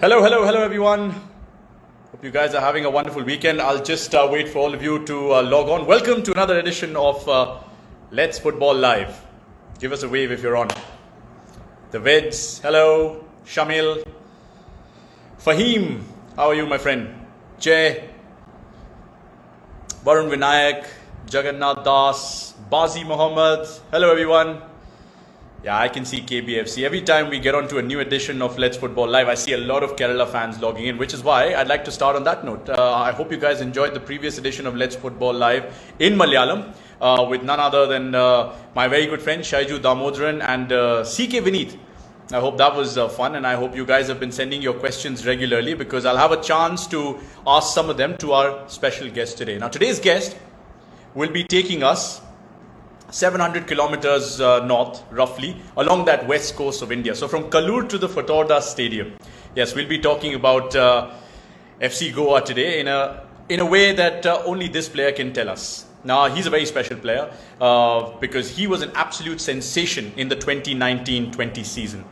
Hello, hello, hello, everyone. Hope you guys are having a wonderful weekend. I'll just wait for all of you to log on. Welcome to another edition of Let's Football Live. Give us a wave if you're on. The Veds, hello. Shamil. Fahim, how are you, my friend? Jay. Varun Vinayak. Jagannath Das. Bazi Mohammed. Hello, everyone. Yeah, I can see KBFC. Every time we get onto a new edition of Let's Football Live, I see a lot of Kerala fans logging in, which is why I'd like to start on that note. I hope you guys enjoyed the previous edition of Let's Football Live in Malayalam with none other than my very good friend Shaiju Damodaran and CK Vineet. I hope that was fun, and I hope you guys have been sending your questions regularly because I'll have a chance to ask some of them to our special guest today. Now, today's guest will be taking us 700 kilometers north, roughly, along that west coast of India. So from Kallur to the Fatorda Stadium. Yes, we'll be talking about FC Goa today in a way that only this player can tell us. Now, he's a very special player because he was an absolute sensation in the 2019-20 season,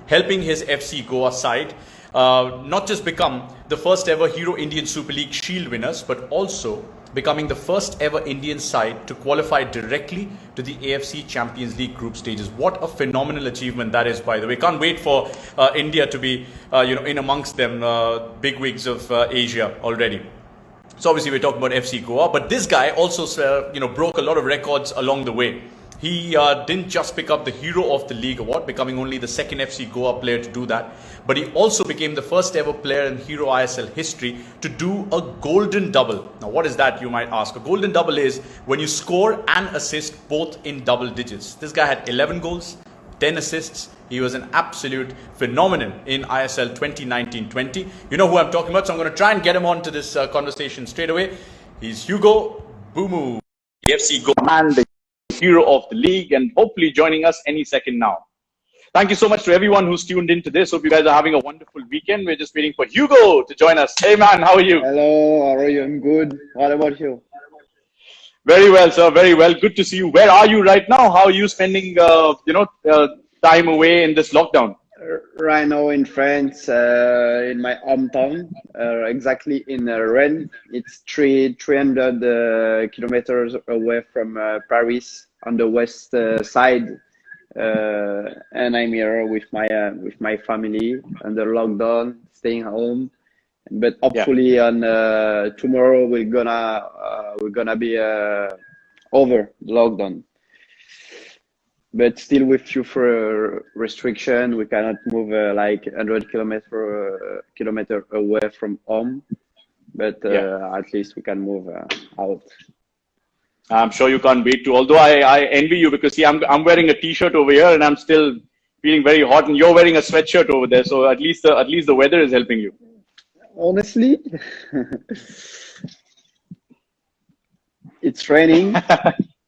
helping his FC Goa side not just become the first ever Hero Indian Super League Shield winners, but also becoming the first ever Indian side to qualify directly to the AFC Champions League group stages. What a phenomenal achievement that is, by the way. Can't wait for India to be in amongst them bigwigs of Asia already. So obviously we're talking about FC Goa, but this guy also broke a lot of records along the way. He didn't just pick up the Hero of the League award, becoming only the second FC Goa player to do that, but he also became the first ever player in Hero ISL history to do a golden double. Now, what is that, you might ask? A golden double is when you score and assist both in double digits. This guy had 11 goals, 10 assists. He was an absolute phenomenon in ISL 2019-20. You know who I'm talking about, so I'm going to try and get him onto this conversation straight away. He's Hugo Boumous, the FC Goa man, the Hero of the League, and hopefully joining us any second now. Thank you so much to everyone who's tuned in to this. Hope you guys are having a wonderful weekend. We're just waiting for Hugo to join us. Hey man, how are you? Hello, how are you? I'm good. What about you? Very well, sir. Very well. Good to see you. Where are you right now? How are you spending, time away in this lockdown? Right now in France, in my hometown, exactly in Rennes. It's 300 kilometers away from Paris on the west side. And I'm here with my family under lockdown, staying home. But hopefully on tomorrow we're gonna be over the lockdown. But still with few restriction, we cannot move like 100 kilometer away from home. But at least we can move out. I'm sure you can't wait to. Although I envy you because see, I'm wearing a t-shirt over here and I'm still feeling very hot, and you're wearing a sweatshirt over there. So at least the weather is helping you. Honestly, it's raining.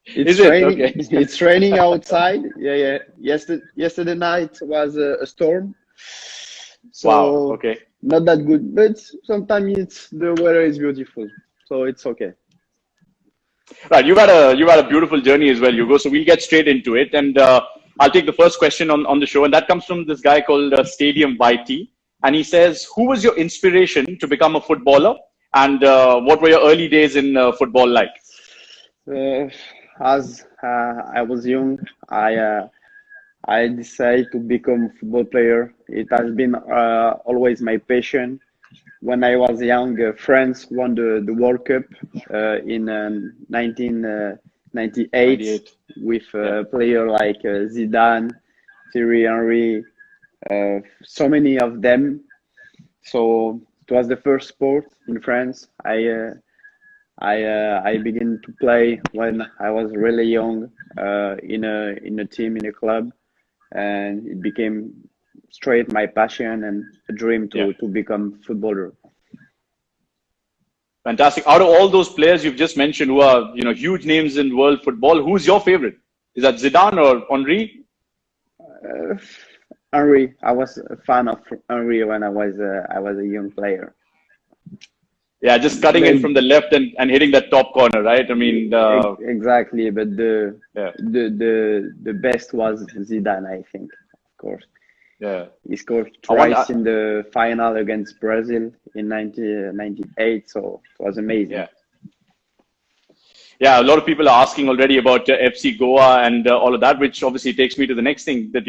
It's raining. Okay. It's raining outside. Yeah. Yesterday night was a storm. So wow. Okay. Not that good, but sometimes the weather is beautiful, so it's okay. Right, you've had a beautiful journey as well, Hugo. So we'll get straight into it, and I'll take the first question on the show, and that comes from this guy called Stadium YT, and he says, "Who was your inspiration to become a footballer, and what were your early days in football like?" As I was young, I decided to become a football player. It has been always my passion. When I was young, France won the World Cup in 1998 with a player like Zidane, Thierry Henry, so many of them. So it was the first sport in France. I began to play when I was really young in a team, in a club, and it became straight my passion and a dream to become footballer. Fantastic. Out of all those players you've just mentioned who are huge names in world football, who's your favorite? Is that Zidane or Henry? Henry. I was a fan of Henry when I was a young player. Yeah, just cutting in from the left and hitting that top corner, right? I mean, exactly. But the best was Zidane, I think, of course. Yeah. He scored I wonder. twice in the final against Brazil in 1998, so it was amazing. Yeah. Yeah, a lot of people are asking already about FC Goa and all of that, which obviously takes me to the next thing that,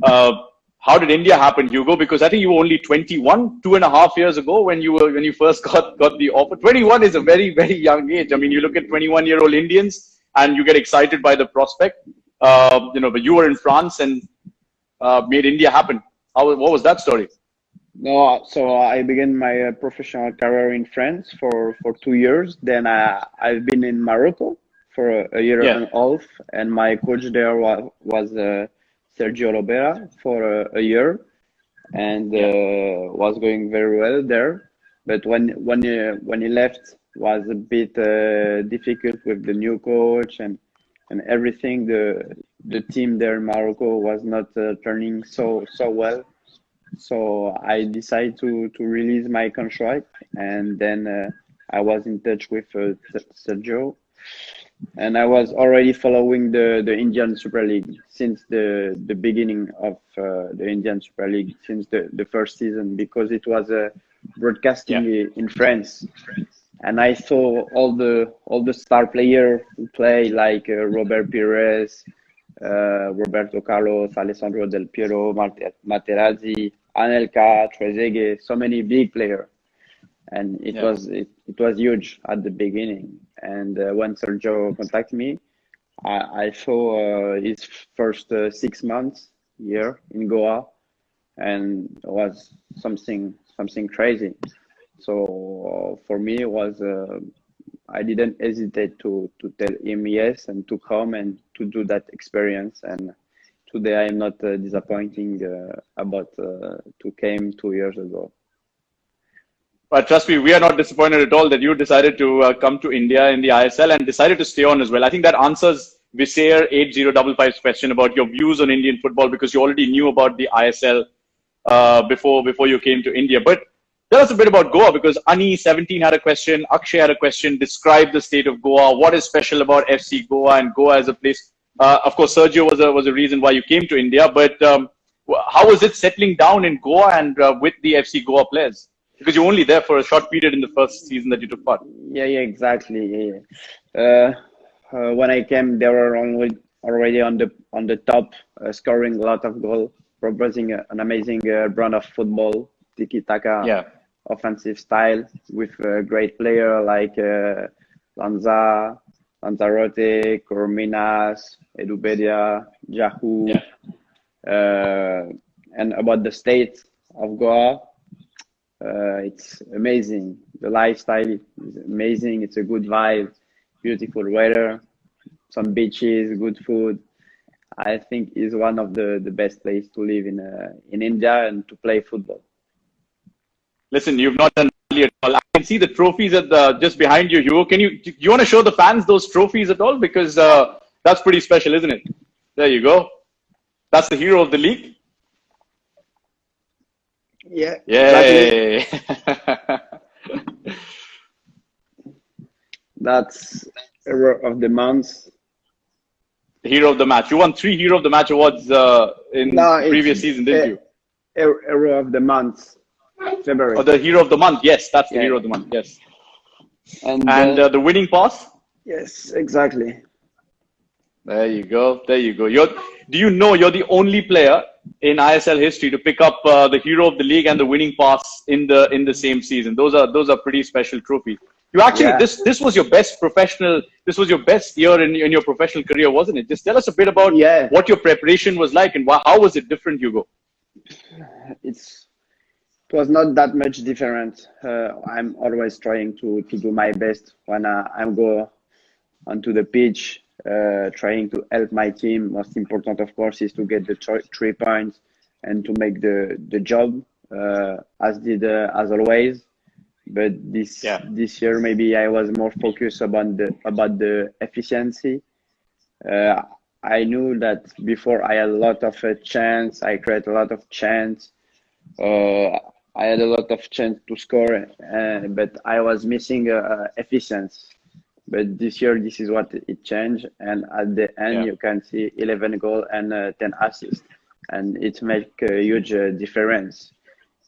uh, how did India happen, Hugo? Because I think you were only 21, 2.5 years ago when you first got the offer. 21 is a very, very young age. I mean, you look at 21-year-old Indians and you get excited by the prospect. But you were in France and made India happen. What was that story? No, so I began my professional career in France for 2 years. Then I've been in Morocco for a year Yeah, and a half, and my coach there was Sergio Lobera for a year, and yeah, was going very well there. But when he left, was a bit difficult with the new coach and everything. The team there in Morocco was not turning so well. So I decided to release my contract, and then I was in touch with Sergio, and I was already following the Indian Super League since the beginning of the Indian Super League, since the first season, because it was broadcasting yeah, in France, and I saw all the star players who play like Robert Pires, Roberto Carlos, Alessandro Del Piero, Materazzi, Anelka, Trezeguet, so many big players, and it yeah. was it was huge at the beginning. And when Sergio contacted me, I saw his first 6 months here in Goa, and it was something crazy. So for me, it was I didn't hesitate to tell him yes and to come and to do that experience. And today I'm not disappointing about to came 2 years ago. But trust me, we are not disappointed at all that you decided to come to India in the ISL and decided to stay on as well. I think that answers Visair 8055's question about your views on Indian football because you already knew about the ISL before you came to India. But tell us a bit about Goa because Ani17 had a question, Akshay had a question. Describe the state of Goa. What is special about FC Goa and Goa as a place? Of course, Sergio was a reason why you came to India. But how was it settling down in Goa and with the FC Goa players? Because you're only there for a short period in the first season that you took part. Yeah, exactly. Yeah. When I came, they were already on the top, scoring a lot of goals, proposing an amazing brand of football, tiki-taka Yeah, offensive style with a great player like Lanza, Lanzarote, Corominas, Edubedia, Jahu, yeah. uh, and about the state of Goa. It's amazing. The lifestyle is amazing. It's a good vibe, beautiful weather, some beaches, good food. I think is one of the best place to live in India and to play football. Listen, you've not done badly at all. I can see the trophies at the just behind you, Hugo. Do you want to show the fans those trophies at all? Because that's pretty special, isn't it? There you go. That's the hero of the league. Yeah, exactly. Yay! That's Hero of the Month. Hero of the match. You won 3 Hero of the Match awards in No, the it's previous season, didn't you? Hero of the Month, Or February. the Hero of the Month. Yes, that's the Yeah, Hero of the Month. Yes. and And the winning pass. yes, exactly. There you go. There you go. Do you know you're the only player in ISL history to pick up the hero of the league and the winning pass in the same season? Those are pretty special trophies. You actually Yeah, this was your best professional. This was your best year in your professional career, wasn't it? Just tell us a bit about yeah. what your preparation was like and how was it different, Hugo? It was not that much different. I'm always trying to do my best when I go onto the pitch, trying to help my team. Most important, of course, is to get the 3 points and to make the job, as always. But Yeah. this year, maybe I was more focused about the efficiency. Uh, I knew that before I had a lot of chance. I create a lot of chance. Uh, I had a lot of chance to score, but I was missing efficiency. But this year, this is what it changed, and at the end, Yeah. you can see 11 goal and 10 assists. and it make a huge difference.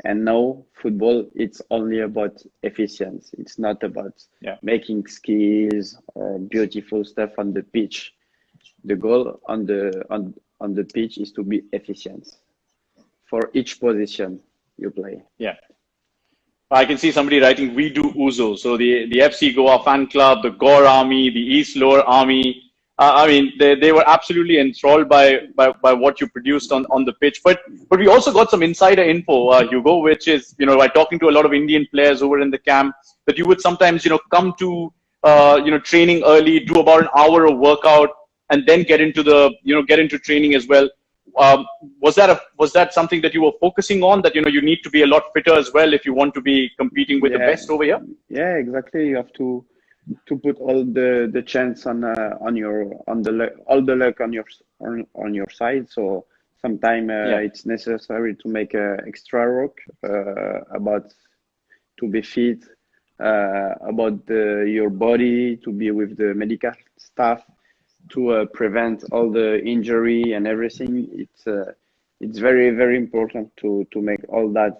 And now football, it's only about efficiency. It's not about Yeah. making skills or beautiful stuff on the pitch. The goal on the pitch is to be efficient for each position you play. Yeah. I can see somebody writing, "We do Uzo." So the FC Goa fan club, the Gore Army, the East Lower Army. I mean, they were absolutely enthralled by what you produced on the pitch. But we also got some insider info, Hugo, which is, by talking to a lot of Indian players over in the camp, that you would sometimes, come to training early, do about an hour of workout, and then get into training as well. Was that something that you were focusing on, that you need to be a lot fitter as well if you want to be competing with the Yeah, best over here? yeah, exactly. You have to put all the chance on your on the luck, all the luck on your side. So sometimes Yeah, it's necessary to make extra work about to be fit, about your body, to be with the medical staff, to prevent all the injury and everything. It's very very important to make all that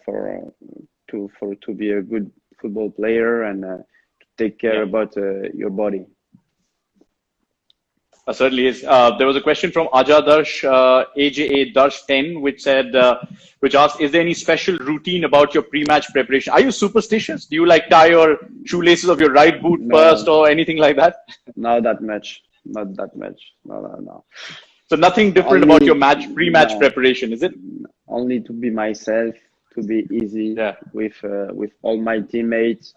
to be a good football player and to take care yeah. about your body. Certainly is. There was a question from Ajadarsh, AJA Darsh 10, which asked, "Is there any special routine about your pre-match preparation? Are you superstitious? Do you like tie your shoelaces of your right boot first No, or anything like that?" not that much. Not that much. No, no, no. So nothing different about your Only pre-match no. preparation, is it? Only to be myself, to be easy Yeah, with all my teammates.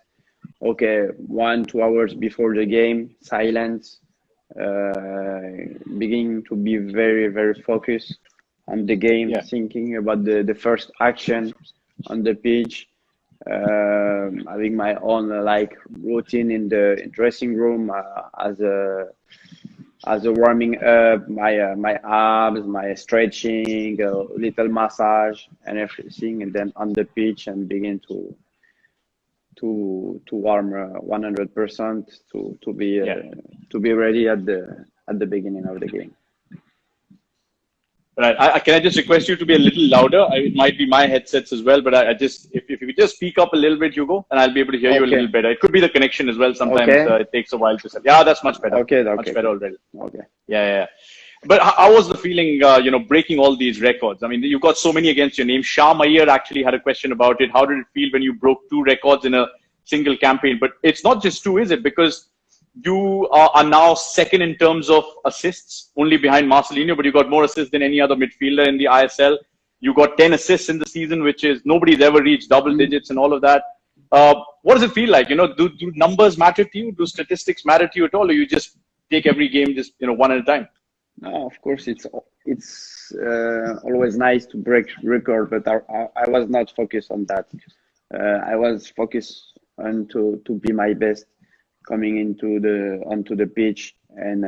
Okay, 1 2 hours before the game, silence, beginning to be very very focused on the game, yeah, thinking about the first action on the pitch, having my own like routine in the dressing room as a warming up, my abs, my stretching, a little massage and everything, and then on the pitch and begin to warm 100% yeah. to be ready at the beginning of the game. Right. Can I just request you to be a little louder? It might be my headsets as well, but I just, if you could just speak up a little bit, Hugo, and I'll be able to hear you a little Okay, better. It could be the connection as well. Sometimes okay, it takes a while to set. Yeah, that's much better. okay, Much okay, better okay, already. okay. Yeah, yeah, yeah. But how was the feeling, breaking all these records? I mean, you've got so many against your name. Shah Mayer actually had a question about it. How did it feel when you broke 2 records in a single campaign? But it's not just 2, is it? Because you are now second in terms of assists, only behind Marcelinho, but you got more assists than any other midfielder in the ISL. You got 10 assists in the season, which is nobody's ever reached double Mm. digits and all of that. What does it feel like? Do numbers matter to you? Do statistics matter to you at all? Or you just take every game just, one at a time? No, of course it's always nice to break record, but I was not focused on that. I was focused on to be my best coming into the onto the pitch and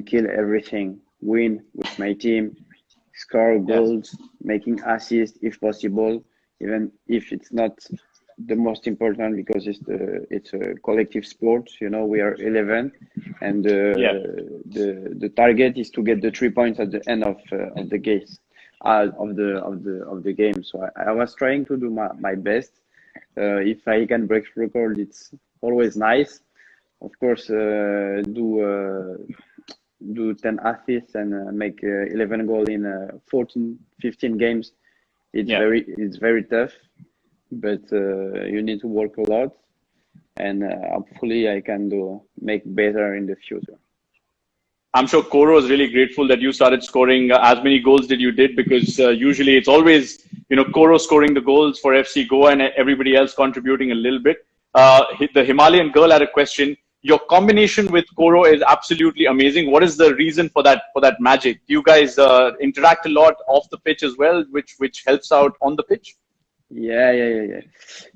kill everything, win with my team, score Yeah, goals, making assists if possible, even if it's not the most important because it's a collective sport. We are 11, and yeah. the target is to get the 3 points at the end of the game, of the game. So I was trying to do my best. If I can break record, it's always nice. Of course, do 10 assists and make 11 goals in 14, 15 games. Yeah. It's very tough, but you need to work a lot, and hopefully I can make better in the future. I'm sure Koro is really grateful that you started scoring as many goals that you did, because usually it's always, Koro scoring the goals for FC Goa and everybody else contributing a little bit. The Himalayan girl had a question. Your combination with Koro is absolutely amazing. What is the reason for that magic? Do you guys interact a lot off the pitch as well, which helps out on the pitch? Yeah.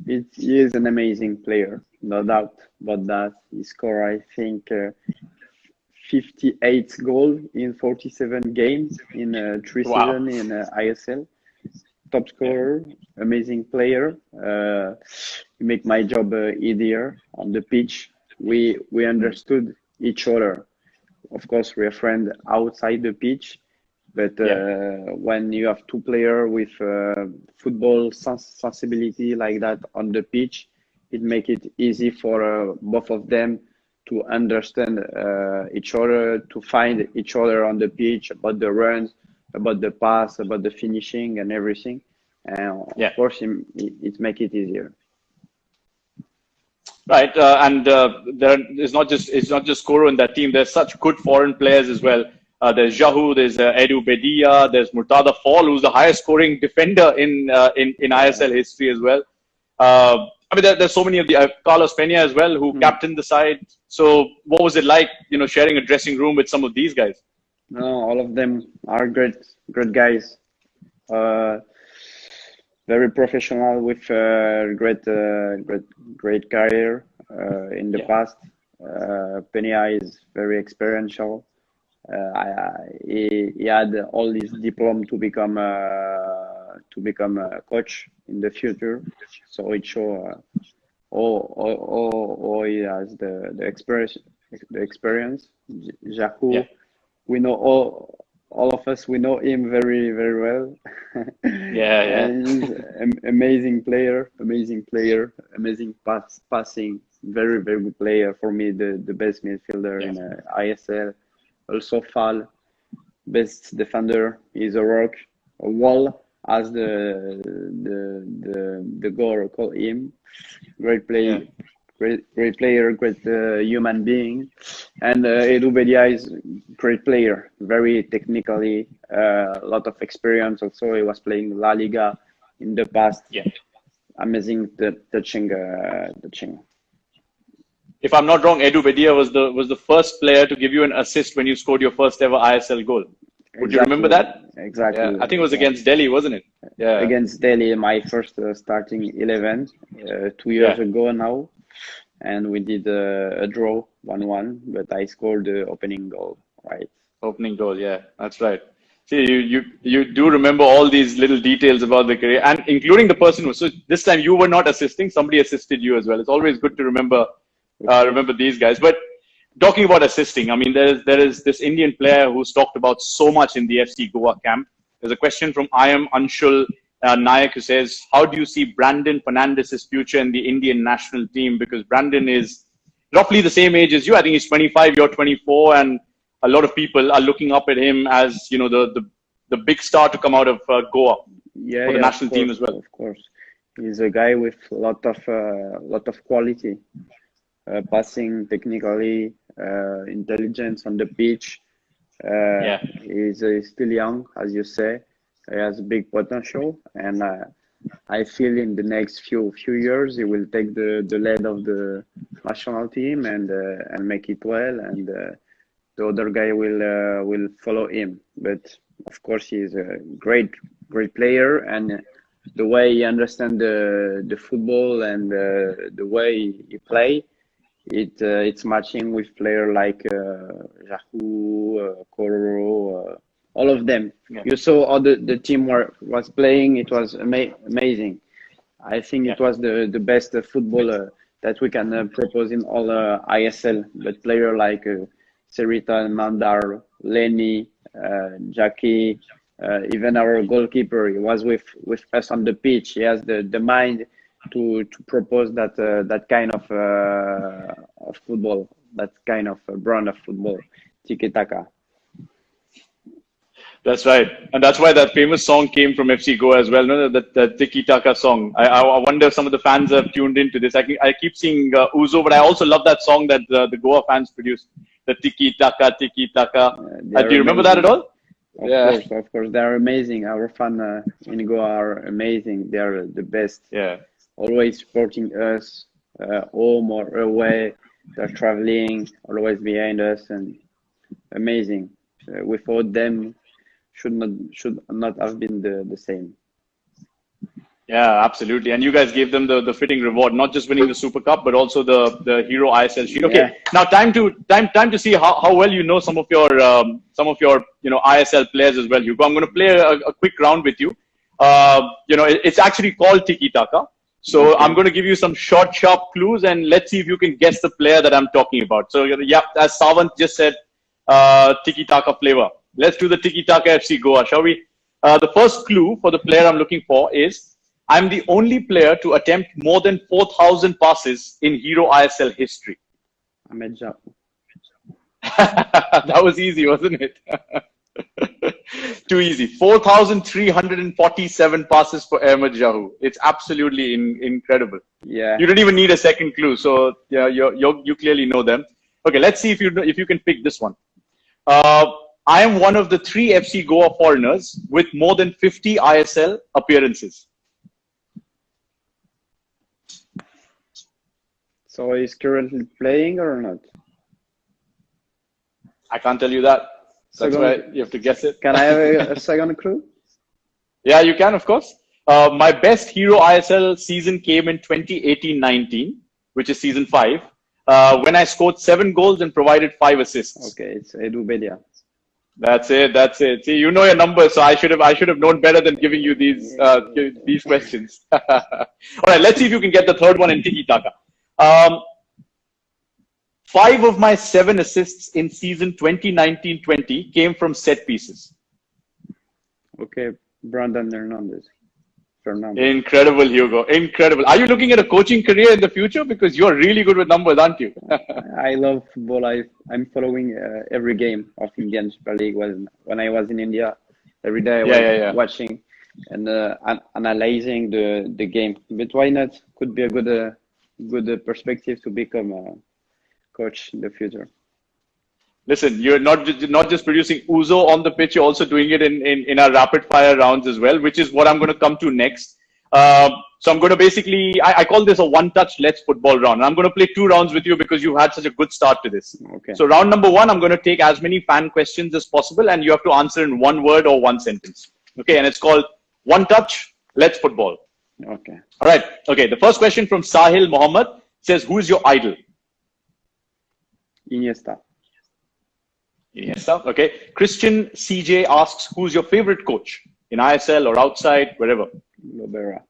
He is an amazing player, no doubt about that. He scored, I think, 58 goals in 47 games in 3 seasons Wow. in ISL. Top Yeah. scorer, amazing player. He make my job easier on the pitch. We Hmm. understood each other. Of course, we're friends outside the pitch, But when you have two players with football sensibility like that on the pitch, it makes it easy for both of them to understand each other, to find each other on the pitch about the runs, about the pass, about the finishing and everything. And of course, it makes it easier. Right, it's not just Koro in that team. There's such good foreign players as well. There's Jahu, there's Edu Bedia, there's Murtada Fall, who's the highest scoring defender in ISL history as well. I mean, there's so many of the Carlos Peña as well, who captained the side. So, what was it like, sharing a dressing room with some of these guys? No, all of them are great guys. Very professional with great career in the past. Peña is very experiential. He had all his diploma to become a coach in the future. So it shows all he has the experience. Jahu, we know all of us. We know him very well. And he's an amazing player, amazing passing, very good player for me. The best midfielder in ISL. Also Fall, best defender. He's a wall, as the goal call him. Great player, great player, great human being. And Edu Bedia is great player, very technically, a lot of experience. Also, he was playing La Liga in the past. Amazing touching. If I'm not wrong, Edu Bedia was the first player to give you an assist when you scored your first ever ISL goal. Would you remember that? Exactly. Yeah, I think it was against Delhi, wasn't it? Yeah. Against Delhi, my first starting 11, 2 years ago now. And we did a draw, 1-1, but I scored the opening goal, right? Opening goal, yeah, that's right. See, you do remember all these little details about the career, and including the person who, so this time you were not assisting, somebody assisted you as well. It's always good to remember these guys. But talking about assisting, I mean, there is this Indian player who's talked about so much in the FC Goa camp. There's a question from I am Anshul Nayak, who says, how do you see Brandon Fernandez's future in the Indian national team? Because Brandon is roughly the same age as you. I think he's 25, you're 24, and a lot of people are looking up at him as, the big star to come out of Goa for the national team as well. Of course, he's a guy with a lot of quality, passing, technically, intelligence on the pitch. He's still young, as you say. He has big potential, and I feel in the next few years he will take the lead of the national team and make it well, and the other guy will follow him. But of course, he's a great player, and the way he understands the football and the way he play, it's matching with player like Jahu, Koro. All of them. You saw how the team was playing. It was amazing. I think it was the best football that we can propose in all ISL. But player like Serita, Mandar, Lenny, Jackie, even our goalkeeper, he was with us on the pitch. He has the mind to propose that kind of football, that kind of brand of football, tiki-taka. That's right. And that's why that famous song came from FC Goa as well, no? That tiki-taka song. I wonder if some of the fans have tuned into this. I keep seeing Uzo, but I also love that song that the Goa fans produced, the tiki-taka, tiki-taka. Do you remember that at all? Of course. They're amazing. Our fans in Goa are amazing. They are the best. Yeah. Always supporting us, home or away. They're traveling, always behind us, and amazing. Without them, should not have been the same. Yeah, absolutely. And you guys gave them the fitting reward, not just winning the Super Cup, but also the Hero ISL Shield. Okay, now time to see how well you know some of your ISL players as well, Hugo. I'm going to play a quick round with you. It's actually called Tiki Taka. So I'm going to give you some short, sharp clues, and let's see if you can guess the player that I'm talking about. So as Savant just said, Tiki Taka flavor. Let's do the Tiki-Taka FC Goa, shall we? The first clue for the player I'm looking for is, I'm the only player to attempt more than 4,000 passes in Hero ISL history. Ahmed Jau. That was easy, wasn't it? Too easy. 4,347 passes for Ahmed Jahu. It's absolutely incredible. Yeah. You don't even need a second clue, so yeah, you clearly know them. Okay, let's see if you can pick this one. I am one of the 3 FC Goa foreigners with more than 50 ISL appearances. So he's currently playing or not? I can't tell you that. That's why you have to guess it. Can I have a second clue? Yeah, you can, of course. My best Hero ISL season came in 2018-19, which is season 5, when I scored 7 goals and provided 5 assists. Okay, it's Edu Bedia. That's it. See, you know your numbers, so I should have known better than giving you these questions. All right, let's see if you can get the third one in Tiki-Taka. 5 of my 7 assists in season 2019-20 came from set pieces. Okay, Brandon Fernandez. Incredible, Hugo. Incredible. Are you looking at a coaching career in the future? Because you're really good with numbers, aren't you? I love football. I'm following every game of Indian Super League. When I was in India, every day I was watching and analyzing the game. But why not? Could be a good perspective to become a coach in the future. Listen, you're not just producing Uzo on the pitch, you're also doing it in our rapid fire rounds as well, which is what I'm going to come to next. So I'm going to basically, I call this a one-touch Let's Football round. And I'm going to play 2 rounds with you because you've had such a good start to this. Okay. So round number 1, I'm going to take as many fan questions as possible and you have to answer in 1 word or 1 sentence. Okay, and it's called One Touch Let's Football. Okay. All right. Okay, the first question from Sahil Mohammed says, who is your idol? Iniesta. Okay. Christian CJ asks, who's your favorite coach in ISL or outside, wherever? Lobera.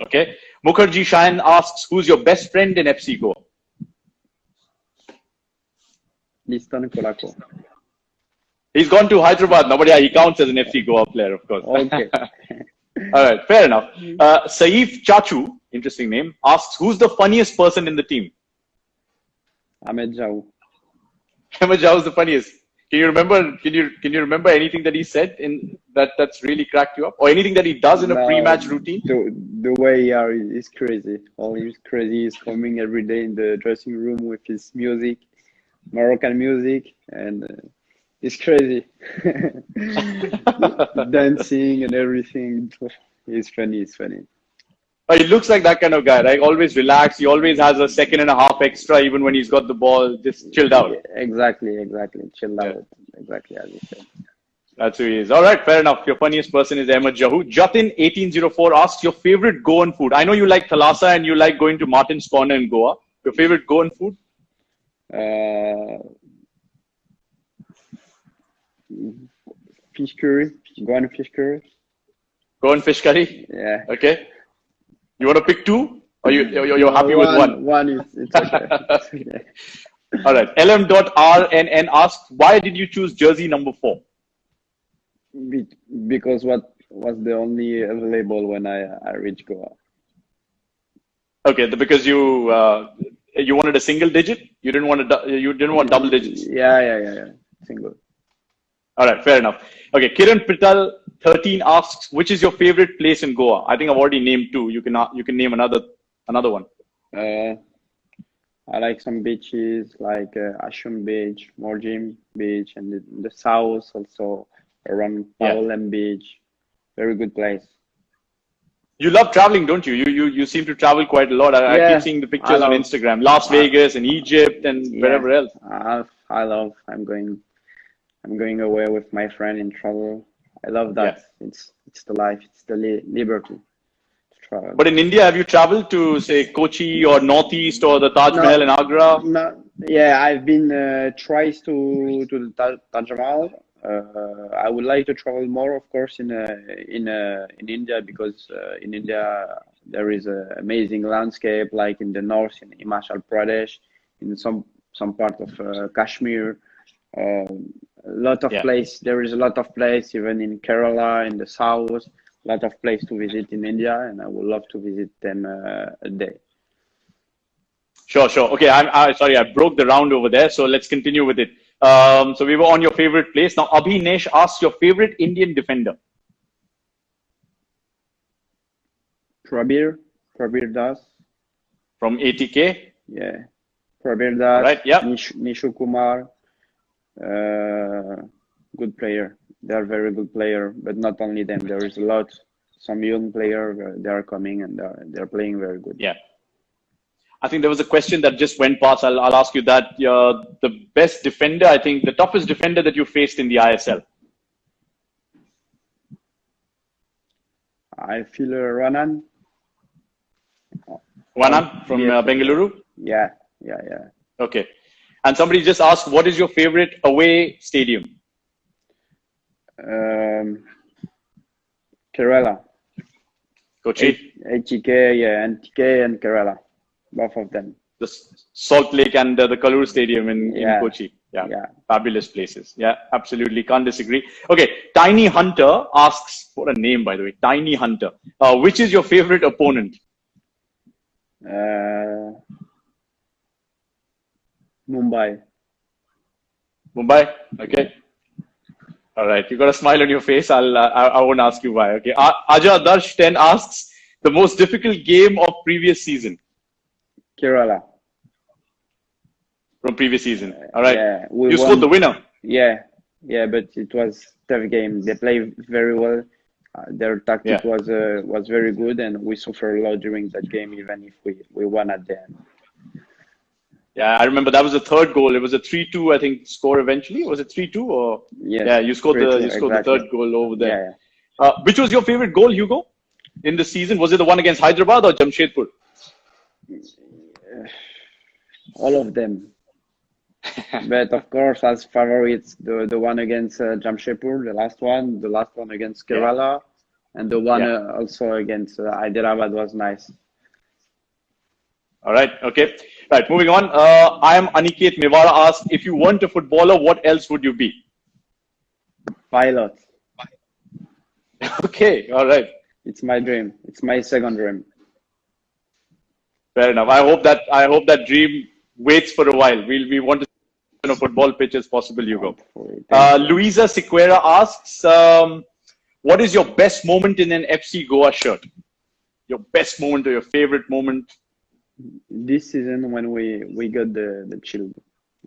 Okay. Mukherjee Shayan asks, who's your best friend in FC Goa? Liston Kolako. He's gone to Hyderabad now, but yeah, he counts as an FC Goa player, of course. Okay. All right, fair enough. Saif Chachu, interesting name, asks, who's the funniest person in the team? Ahmed Jau. Ahmed Jau is the funniest. Can you remember? Can you remember anything that he said in that's really cracked you up, or anything that he does in a pre-match routine? The way he is crazy. All he's crazy. He's coming every day in the dressing room with his music, Moroccan music, and he's crazy. Dancing and everything. He's funny. He's funny. He looks like that kind of guy, right? Always relaxed. He always has a second and a half extra, even when he's got the ball, just chilled out. Yeah, exactly. Chilled out. Exactly as you said. That's who he is. All right, fair enough. Your funniest person is Ahmed Jahu. Jatin1804 asks your favorite Goan food. I know you like thalassa and you like going to Martin's Corner in Goa. Your favorite Goan food? Fish curry. Goan fish curry. Goan fish curry? Yeah. Okay. You want to pick 2? Or you're happy with 1? 1 is it's okay. Okay. All right. LM.RNN asks, why did you choose jersey number 4? Because what was the only available when I reached Goa. Okay, because you wanted a single digit. You didn't want double digits. Yeah. Single. All right, fair enough. Okay, Kiran Pital 13 asks, which is your favorite place in Goa? I think I've already named 2. You can name another one. I like some beaches like Ashun Beach, Morjim Beach, and the south also around Paolem Beach. Very good place. You love traveling, don't you? You seem to travel quite a lot. I keep seeing the pictures on Instagram. Las Vegas and Egypt and wherever else. I'm going away with my friend in travel. I love that. Yeah. It's the life. It's the liberty to travel. But in India, have you traveled to say Kochi or Northeast or the Taj Mahal in Agra? No. Yeah, I've been twice to the Taj Mahal. I would like to travel more, of course, in India because in India there is an amazing landscape, like in the north in Himachal Pradesh, in some part of Kashmir. lot of Yeah. place. There is a lot of place, even in Kerala, in the south. A lot of place to visit in India, and I would love to visit them a day. Sure, sure. Okay, sorry, I broke the round over there, so let's continue with it. So we were on your favorite place. Now, Abhinesh asks your favorite Indian defender. Prabir Das. From ATK. Yeah. Prabir Das. All right, yeah. Nishu Kumar. Good player. They are very good player, but not only them. There is a lot. Some young player. They are coming and they're playing very good. Yeah. I think there was a question that just went past. I'll ask you that. The best defender, I think, the toughest defender that you faced in the ISL. I feel Ranan. Wanan from Yeah. Bengaluru? Yeah. Okay. And somebody just asked, what is your favorite away stadium? Kerala. Kochi? HK, yeah, NTK and Kerala. Both of them. The Salt Lake and the Kalur Stadium in Kochi. Yeah. Fabulous places. Yeah, absolutely. Can't disagree. Okay. Tiny Hunter asks, what a name, by the way. Tiny Hunter. Which is your favorite opponent? Mumbai. Mumbai? Okay. All right. You got a smile on your face. I won't ask you why. Okay. Aja Darsh 10 asks, the most difficult game of previous season. Kerala. From previous season. All right. Yeah, you scored the winner. Yeah, but it was a tough game. They played very well. Their tactic was very good, and we suffered a lot during that game, even if we won at the end. Yeah, I remember that was the third goal. It was a 3-2, I think, score eventually. Was it 3-2 or? Yes, yeah, you scored exactly. the third goal over there. Yeah. Which was your favorite goal, Hugo, in the season? Was it the one against Hyderabad or Jamshedpur? All of them. But of course, as favorites, the one against Jamshedpur, the last one against Kerala, and the one also against Hyderabad was nice. All right. Okay. Right. Moving on. I am Aniket Mewara asked, if you weren't a footballer, what else would you be? Pilot. Okay. All right. It's my dream. It's my second dream. Fair enough. I hope that dream waits for a while. We want to see on a football pitch as possible, Hugo. Luisa Sequeira asks, what is your best moment in an FC Goa shirt? Your best moment or your favorite moment? This season when we got the shield,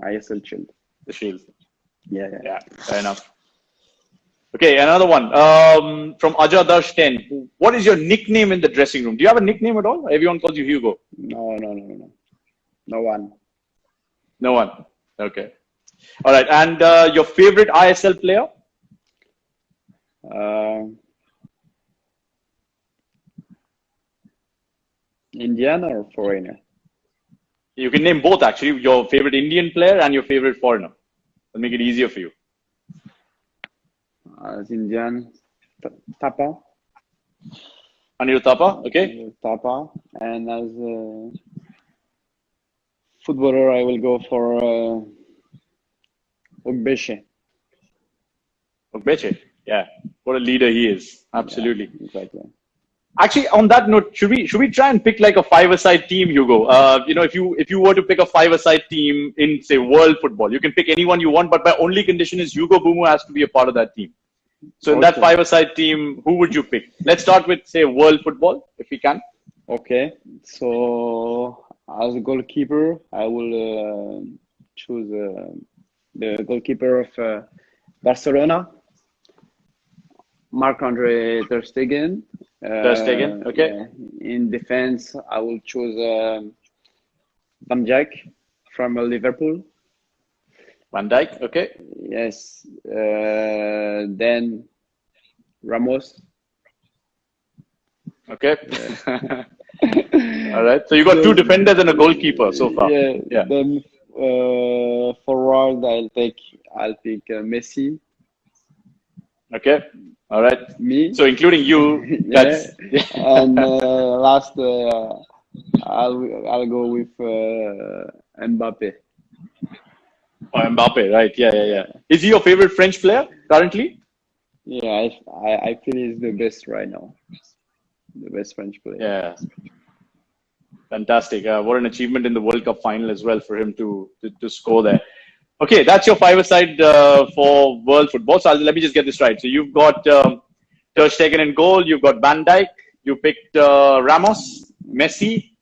ISL shield. The shield. Yeah. Fair enough. Okay, another one from Ajadarsh 10. What is your nickname in the dressing room? Do you have a nickname at all? Everyone calls you Hugo. No. No one. No one. Okay. All right. And your favorite ISL player? Indian or foreigner? You can name both, actually. Your favorite Indian player and your favorite foreigner. I'll make it easier for you. As Indian, Tapa. Anirudh Thapa, okay. Tapa. And as footballer, I will go for Ogbeche. Ogbeche, yeah. What a leader he is. Absolutely. Yeah, exactly. Actually, on that note, should we try and pick like a five-a-side team, Hugo? If you were to pick a five-a-side team in, say, world football, you can pick anyone you want, but my only condition is Hugo Boumous has to be a part of that team. So in that five-a-side team, who would you pick? Let's start with, say, world football, if we can. Okay. So as a goalkeeper, I will choose the goalkeeper of Barcelona, Marc-Andre Ter Stegen. Okay. In defense, I will choose Van Dijk from Liverpool. Van Dijk, okay. Yes. Then Ramos. Okay. All right. So you got two defenders and a goalkeeper so far. Yeah. Then forward, I'll pick Messi. Okay. All right. Me. So including you. And last, I'll go with Mbappe. Oh, Mbappe, right? Yeah. Is he your favorite French player currently? Yeah, I feel he's the best right now, the best French player. Yeah, fantastic. What an achievement in the World Cup final as well for him to score there. Okay, that's your five-a-side for world football. So let me just get this right. So you've got Ter Stegen in goal. You've got Van Dijk. You picked Ramos, Messi,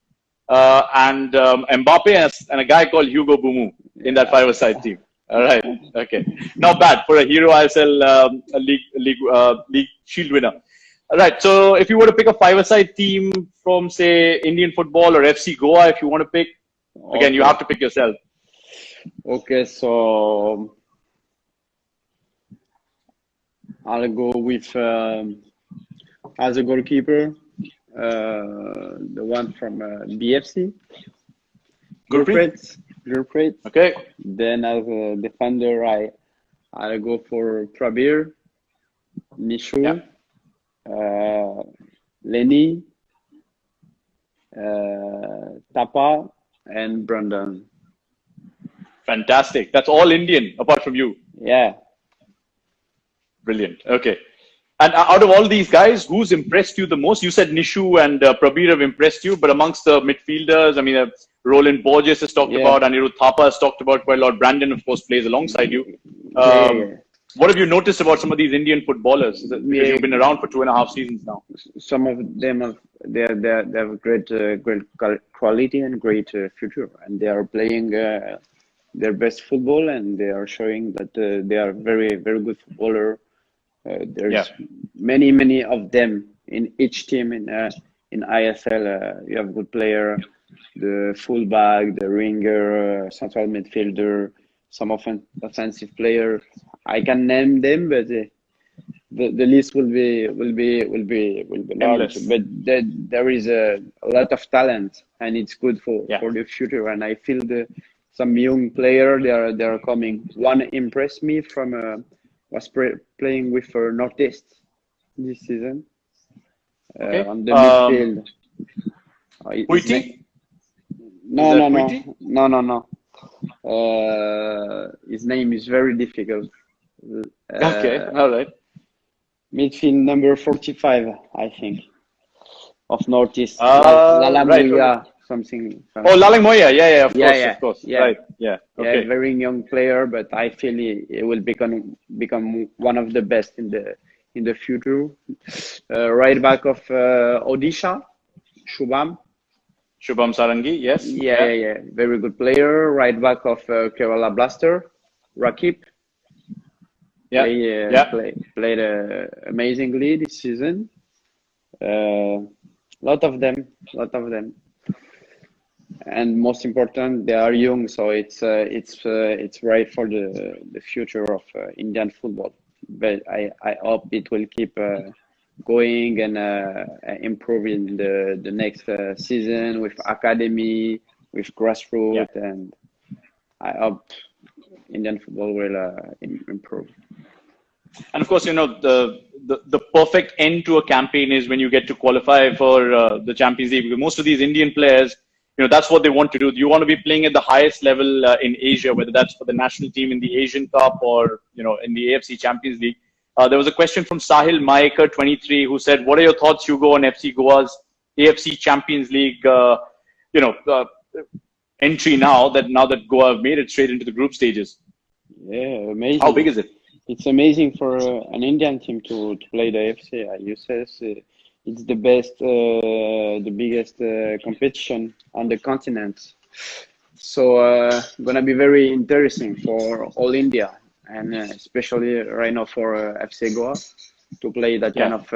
and Mbappe, and a guy called Hugo Boumous in that five-a-side team. All right. Okay. Not bad for a Hero ISL League Shield winner. All right. So if you were to pick a five-a-side team from, say, Indian football or FC Goa, if you want to pick, again, you have to pick yourself. Okay, so I'll go with as a goalkeeper, the one from BFC, Gurpreet. Okay. Then as a defender, I'll go for Prabir, Nishu, Lenny, Tapa, and Brandon. Fantastic. That's all Indian, apart from you. Yeah. Brilliant. Okay. And out of all these guys, who's impressed you the most? You said Nishu and Prabir have impressed you, but amongst the midfielders, I mean, Roland Borges has talked about, Anirudh Thapa has talked about quite a lot. Brandon, of course, plays alongside you. What have you noticed about some of these Indian footballers? Because you've been around for 2.5 seasons now. Some of them they have great quality and great future, and they are playing their best football, and they are showing that they are very good footballer. There's many of them in each team in ISL. You have good player, the fullback, the winger, central midfielder, some offensive player. I can name them, but the list will be large. But there is a lot of talent, and it's good for the future. And I feel some young player they are coming. One impressed me from was playing with Northeast this season on the midfield. No. His name is very difficult. Okay, all right. Midfield number 45, I think, of Northeast. Right. Something. Oh, Laling Moya, of course. Yeah. Right, yeah. Okay. Yeah, very young player, but I feel he will become one of the best in the future. Right back of Odisha, Shubham Sarangi, yes. Yeah. Very good player. Right back of Kerala Blaster, Rakip. Played amazingly this season. Lot of them. And most important, they are young, so it's right for the future of Indian football. But I hope it will keep going and improving the next season with academy, with grassroots, and I hope Indian football will improve. And of course, the perfect end to a campaign is when you get to qualify for the Champions League, because most of these Indian players, that's what they want to do. You want to be playing at the highest level in Asia, whether that's for the national team in the Asian Cup or, in the AFC Champions League. There was a question from Sahil Maekar, 23, who said, what are your thoughts, Hugo, on FC Goa's AFC Champions League, entry now that Goa have made it straight into the group stages? Yeah, amazing. How big is it? It's amazing for an Indian team to play the AFC. You said it's the best, the biggest competition on the continent. So gonna be very interesting for all India, and especially right now for FC Goa to play that kind of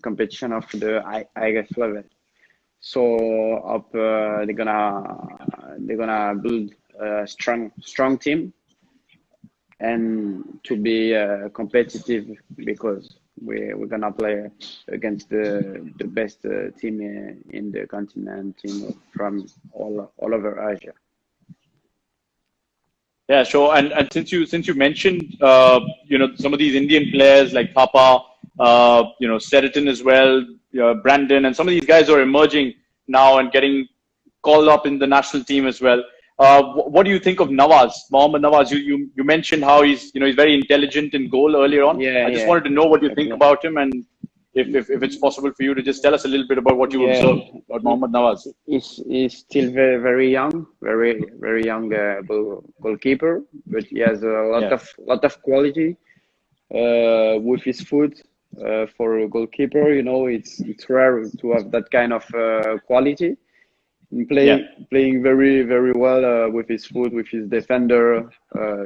competition of the highest level. So they're gonna build a strong team and to be competitive, because we're gonna play against the best team in the continent, from all over Asia. Yeah, sure. And since you mentioned some of these Indian players like Thapa, Seriton as well, Brandon, and some of these guys are emerging now and getting called up in the national team as well. What do you think of Nawaz, Mohammad Nawaz? You mentioned how he's very intelligent in goal earlier on. Yeah, I just yeah. wanted to know what you think Okay. about him, and if it's possible for you to just tell us a little bit about what you Yeah, observed about Mohammad Nawaz. he's still very young, very young goalkeeper, but he has a Yeah, lot of quality with his foot. For a goalkeeper, it's rare to have that kind of quality. And yeah, playing very well with his foot, with his defender,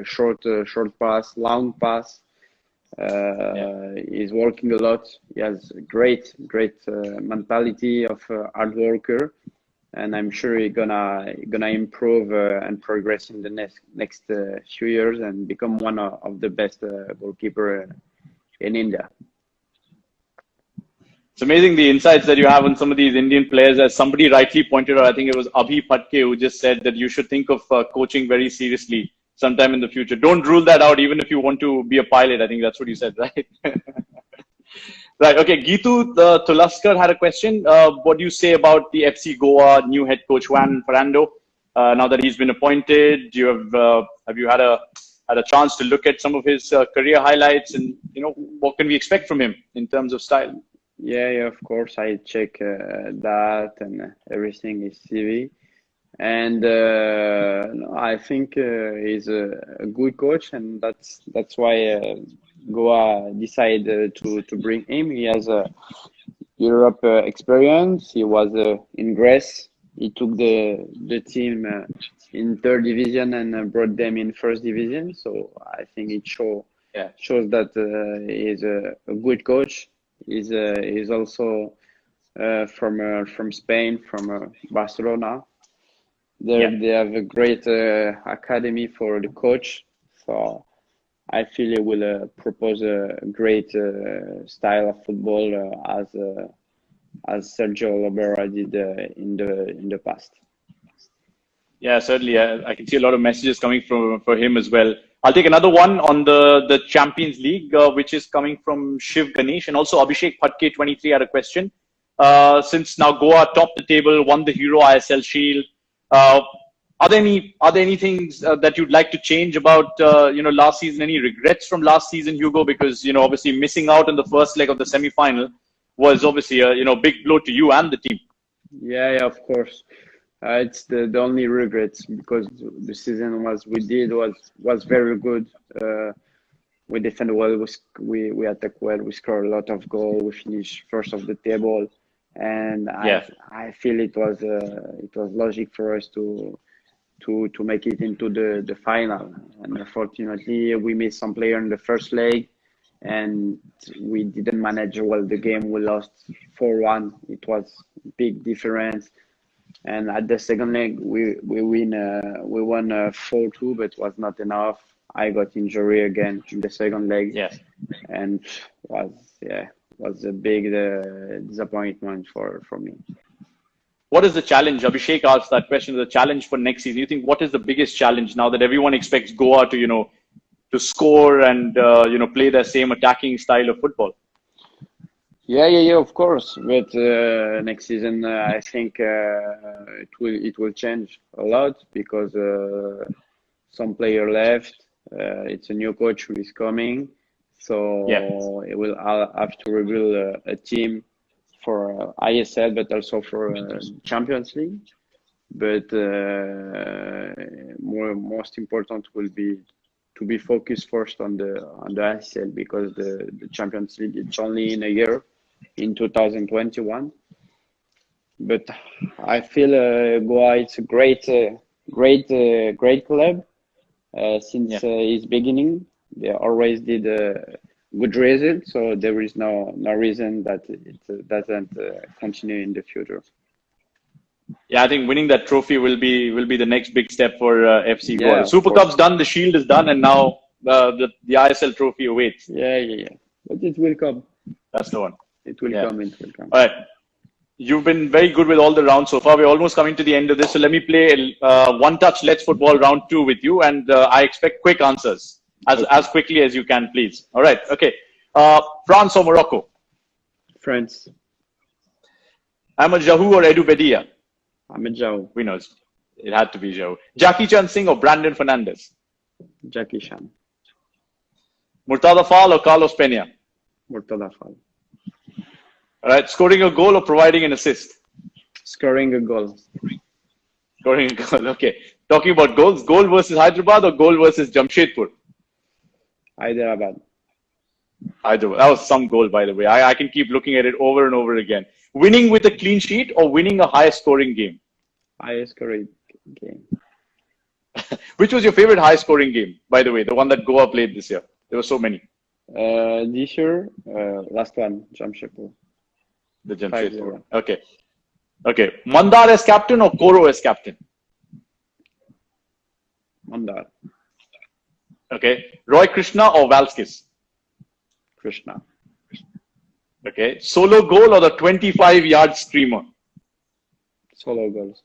short pass, long pass. yeah. He's working a lot. He has a great mentality of hard worker, and I'm sure he's gonna improve and progress in the next few years and become one of the best goalkeeper in India. It's amazing the insights that you have on some of these Indian players. As somebody rightly pointed out, I think it was Abhi Patke who just said that you should think of coaching very seriously sometime in the future. Don't rule that out, even if you want to be a pilot. I think that's what you said, right? Right. Okay. Gitu Tulaskar had a question. What do you say about the FC Goa new head coach Juan Fernando? Now that he's been appointed, have you had a chance to look at some of his career highlights, and what can we expect from him in terms of style? Yeah, of course. I check that and everything is CV. And no, I think he's a good coach, and that's why Goa decided to bring him. He has a Europe experience. He was in Greece. He took the team in third division and brought them in first division. So I think it shows that he's a good coach. He's also from Spain, from Barcelona. They have a great academy for the coach, so I feel he will propose a great style of football as Sergio Lobera did in the past. Yeah, certainly. I can see a lot of messages coming for him as well. I'll take another one on the Champions League, which is coming from Shiv Ganesh, and also Abhishek Phatke 23 had a question. Since now Goa topped the table, won the Hero ISL Shield. Are there any things that you'd like to change about last season? Any regrets from last season, Hugo? Because obviously missing out on the first leg of the semi-final was obviously a big blow to you and the team. Yeah, of course. It's the only regrets because the season was very good. We defend well. We attack well. We score a lot of goals. We finish first of the table, and I feel it was logic for us to make it into the final. And unfortunately, we missed some player in the first leg, and we didn't manage well the game. We lost 4-1. It was big difference. And at the second leg, we won 4-2, but it was not enough. I got injury again in the second leg, and was a big disappointment for me. What is the challenge? Abhishek asked that question. The challenge for next season. You think what is the biggest challenge now that everyone expects Goa to score and play their same attacking style of football? Yeah, of course. But next season, I think it will change a lot because some player left. It's a new coach who is coming, so it will have to rebuild a team for ISL, but also for Champions League. But most important will be to be focused first on the ISL because the Champions League it's only in a year. In 2021, but I feel Goa it's a great club since its beginning. They always did a good result, so there is no reason that it doesn't continue in the future. Yeah, I think winning that trophy will be the next big step for FC Goa. The Super Cup's done, the Shield is done, and now the ISL trophy awaits. Yeah, but it will come. That's the one. It will come. All right. You've been very good with all the rounds so far. We're almost coming to the end of this. So let me play one touch Let's Football round 2 with you. And I expect quick answers as quickly as you can, please. All right. Okay. France or Morocco? France. Ahmed Jahu or Edu Bedia? Ahmed Jahu. Winners. It had to be Joe. Jackie Chan Singh or Brandon Fernandez? Jackie Chan. Murtada Fall or Carlos Pena? Murtada Fall. All right. Scoring a goal or providing an assist? Scoring a goal. Scoring a goal. Okay. Talking about goals, goal versus Hyderabad or goal versus Jamshedpur? Hyderabad. Hyderabad. That was some goal, by the way. I can keep looking at it over and over again. Winning with a clean sheet or winning a high scoring game? Highest scoring game. Which was your favorite high scoring game, by the way? The one that Goa played this year. There were so many. This year, last one, Jamshedpur. The Jamshedpur. Okay. Okay. Mandar as captain or Koro as captain? Mandar. Okay. Roy Krishna or Valskis? Krishna. Okay. Solo goal or the 25-yard streamer? Solo goals.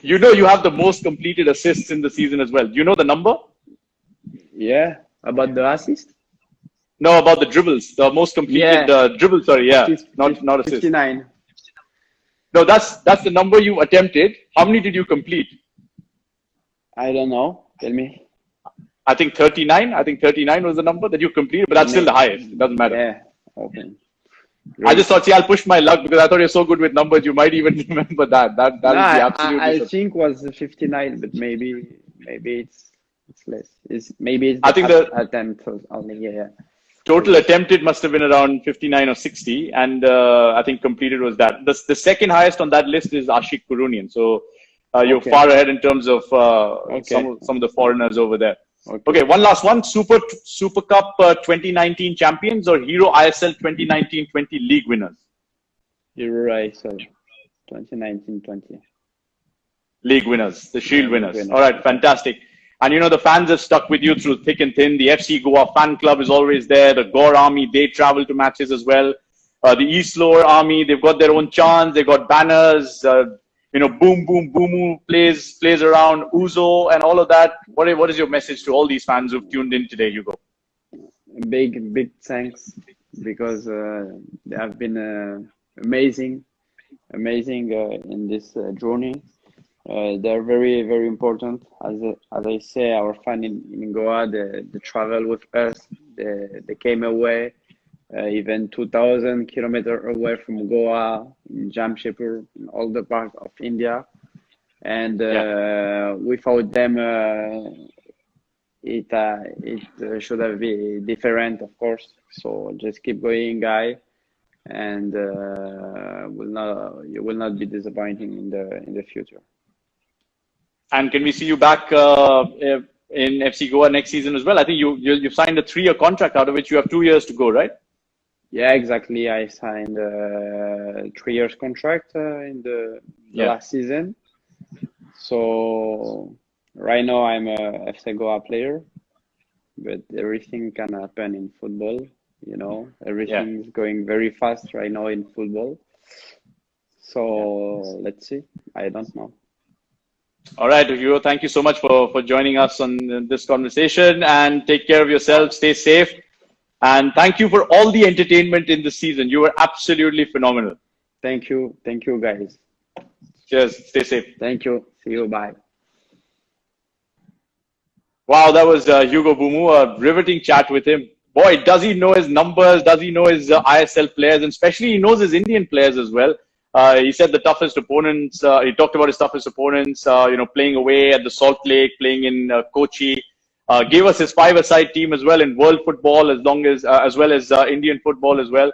You know you have the most completed assists in the season as well. Do you know the number? Yeah. About the assist? No, about the dribbles. The most completed dribbles. Sorry, yeah, not assists. 59. No, that's the number you attempted. How many did you complete? I don't know. Tell me. I think 39. I think 39 was the number that you completed, but that's still the highest. It doesn't matter. Yeah. Okay. I just thought, see, I'll push my luck because I thought you're so good with numbers, you might even remember that. That would be absolutely. I think was 59, but maybe it's less. Maybe it's I think the attempt only. Yeah. Total attempted must have been around 59 or 60, and I think completed was that. The second highest on that list is Ashik Kurunian. So you're far ahead in terms of some of the foreigners over there. Okay, one last one. Super Cup 2019 champions or Hero ISL 2019-20 league winners? Hero ISL 2019-20. League winners, the Shield winners. All right, fantastic. And you know, the fans have stuck with you through thick and thin. The FC Goa fan club is always there. The Gore Army, they travel to matches as well. The East Lower Army, they've got their own chants. They've got banners. Boom, boom, Boomoo plays around, Uzo and all of that. What is your message to all these fans who've tuned in today, Hugo? Big thanks, because they have been amazing in this journey. They're very, very important. As I say, our fan in Goa, they travel with us. They came away, even 2,000 kilometers away from Goa, in Jamshedpur, in all the parts of India. And without them, it should have been different, of course. So just keep going, guy, and you will not be disappointing in the future. And can we see you back in FC Goa next season as well? I think you've signed a 3-year contract, out of which you have 2 years to go, right? Yeah, exactly. I signed a 3-year contract in the last season. So right now I'm a FC Goa player, but everything can happen in football. You know, everything is going very fast right now in football. So let's see. I don't know. All right, Hugo, thank you so much for joining us on this conversation, and take care of yourself. Stay safe. And thank you for all the entertainment in the season. You were absolutely phenomenal. Thank you. Thank you, guys. Cheers. Stay safe. Thank you. See you. Bye. Wow, that was Hugo Boumous, a riveting chat with him. Boy, does he know his numbers? Does he know his ISL players? And especially he knows his Indian players as well. He said the toughest opponents. He talked about his toughest opponents. Playing away at the Salt Lake, playing in Kochi. Gave us his 5-a-side team as well in world football, as well as Indian football as well.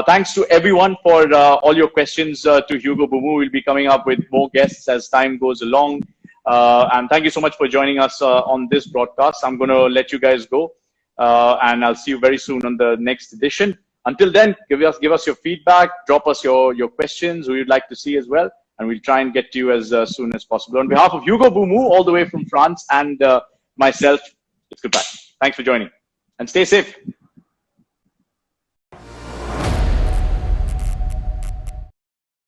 Thanks to everyone for all your questions to Hugo Boumous. We'll be coming up with more guests as time goes along. And thank you so much for joining us on this broadcast. I'm going to let you guys go, and I'll see you very soon on the next edition. Until then, give us your feedback, drop us your questions, who you'd like to see as well, and we'll try and get to you as soon as possible. On behalf of Hugo Boumous, all the way from France, and myself, it's goodbye. Thanks for joining, and stay safe.